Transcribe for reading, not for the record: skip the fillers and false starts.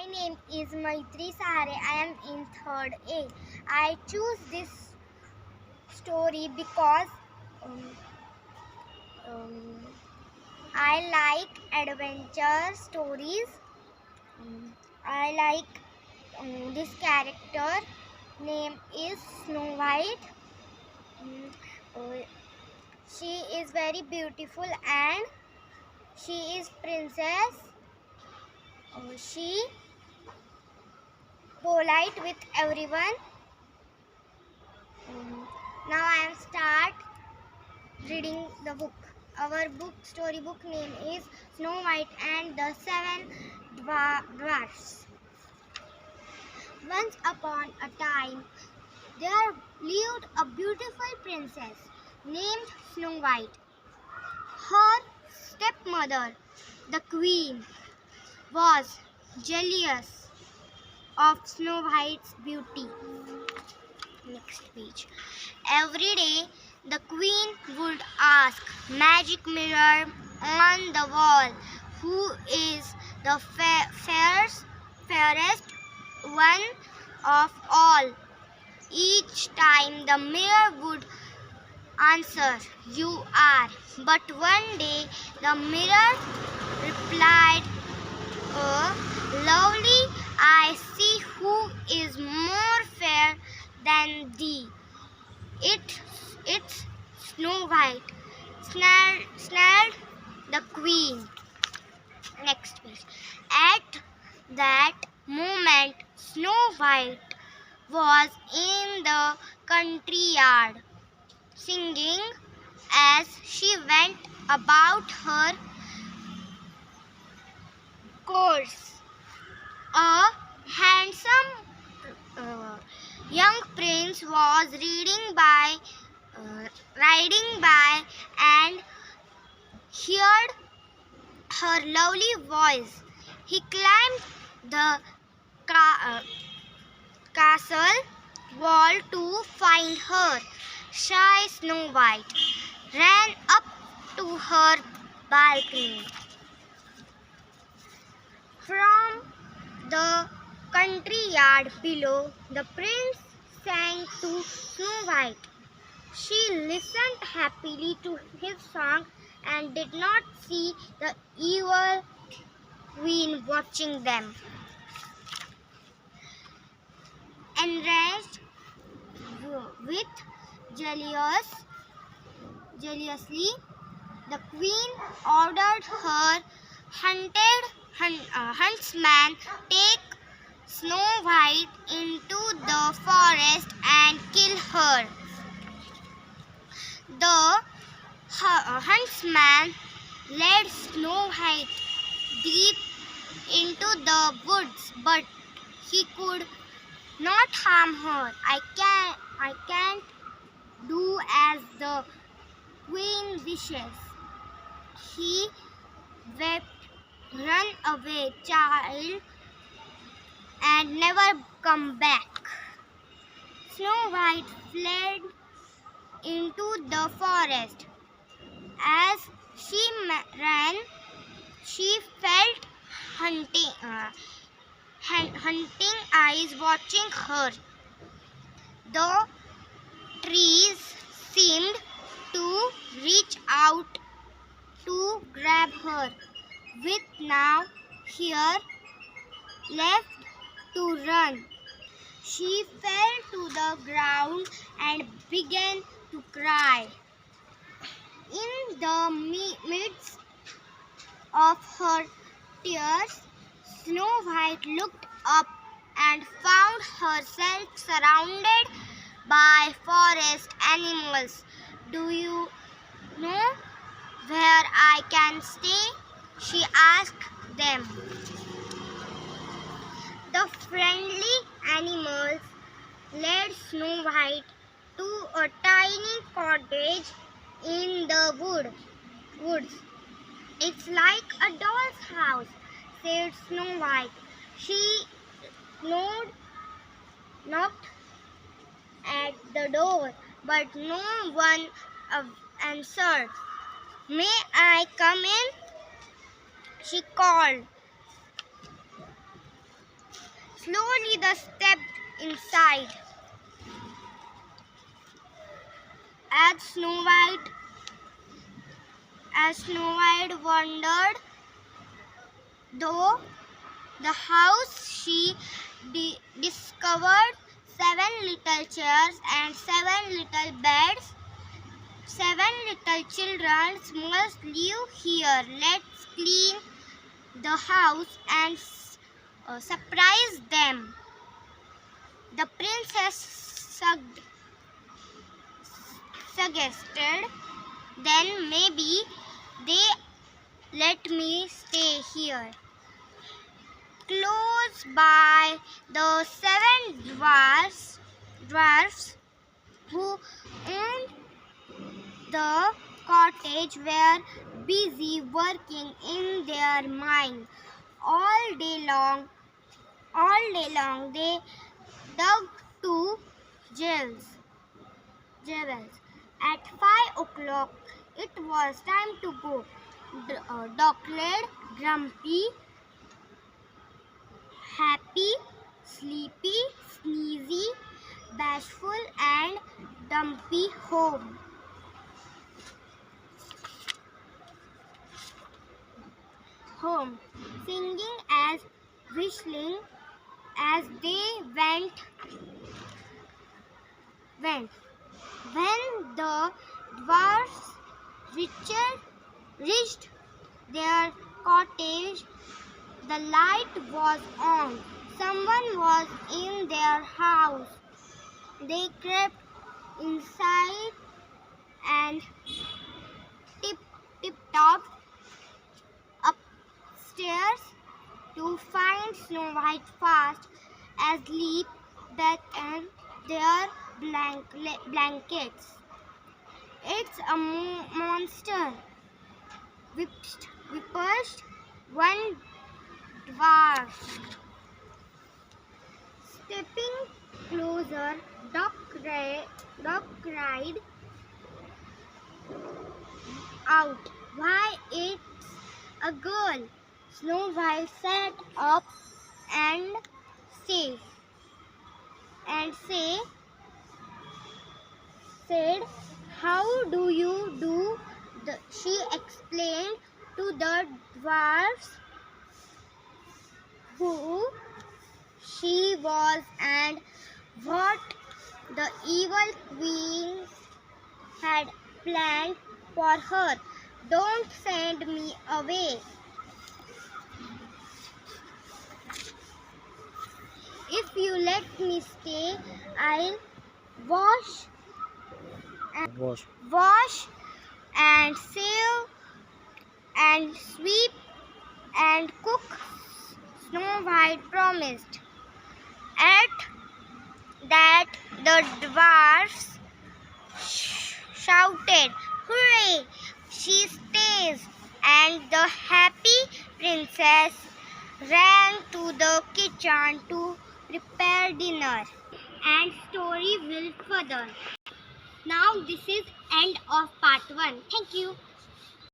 My name is Maitri Sahare. I am in third A. I choose this story because um, um, I like adventure stories. I like this character. Name is Snow White. Um, uh, she is very beautiful and she is princess. She polite with everyone. Now I am start reading the book. Our storybook name is Snow White and the Seven Dwarfs. Once upon a time, there lived a beautiful princess named Snow White. Her stepmother, the queen, was jealous of Snow White's beauty. Next page. Every day, the queen would ask Magic Mirror on the wall, who is the fairest one of all. Each time the mirror would answer, "You are." But one day the mirror replied, "Oh, lovely, I see who is more fair than thee. It's Snow White," snarled the queen. Next page. At that moment, Snow White was in the country yard, singing as she went about her course. A handsome young prince was riding by and heard her lovely voice. He climbed the castle wall to find her. Shy Snow White ran up to her balcony. From the country yard below, the prince sang to Snow White. She listened happily to his song and did not see the evil queen watching them. Enraged with jealously, the queen ordered her huntsman take Snow White into the forest and kill her. The huntsman led Snow White deep into the woods, but he could not harm her. I can't do as the queen wishes," he wept. "Run away, child, and never come back." Snow White fled into the forest. As she ran, she felt hunting eyes watching her. The trees seemed to reach out to grab her. With now here left to run, she fell to the ground and began to cry. In the midst of her tears, Snow White looked up and found herself surrounded by forest animals. "Do you know where I can stay?" she asked them. The friendly animals led Snow White to a tiny cottage in the woods. "It's like a doll's house," said Snow White. She knocked at the door, but no one answered. "May I come in?" she called. Slowly they stepped inside. As Snow White wandered though the house, she discovered 7 little chairs and 7 little beds. 7 little children must live here. Let's clean the house and surprise them. The princess suggested. Then maybe they let me stay here. Close by, the 7 dwarfs who owned the cottage were busy working in their mine. All day long they dug 2 jewels. At 5 o'clock it was time to go. Ducklet, Grumpy, Happy, Sleepy, Sneezy, Bashful and Dumpy home. Singing as whistling as they went. When the dwarfs reached their cottage, the light was on. Someone was in their house. They crept inside and tiptoed upstairs to find Snow White fast asleep in their blankets. It's a monster, whispered one dwarf. Stepping closer, Duck cried out, "Why, it's a girl!" Snow White sat up and said, "How do you do?" She explained to the dwarfs who she was and what the evil queen had planned for her. "Don't send me away. If you let me stay, I'll wash and save and sweep and cook," Snow White promised. At that, the dwarfs shouted, "Hooray! She stays!" And the happy princess ran to the kitchen to prepare dinner. And story will further. Now this is end of part 1. Thank you.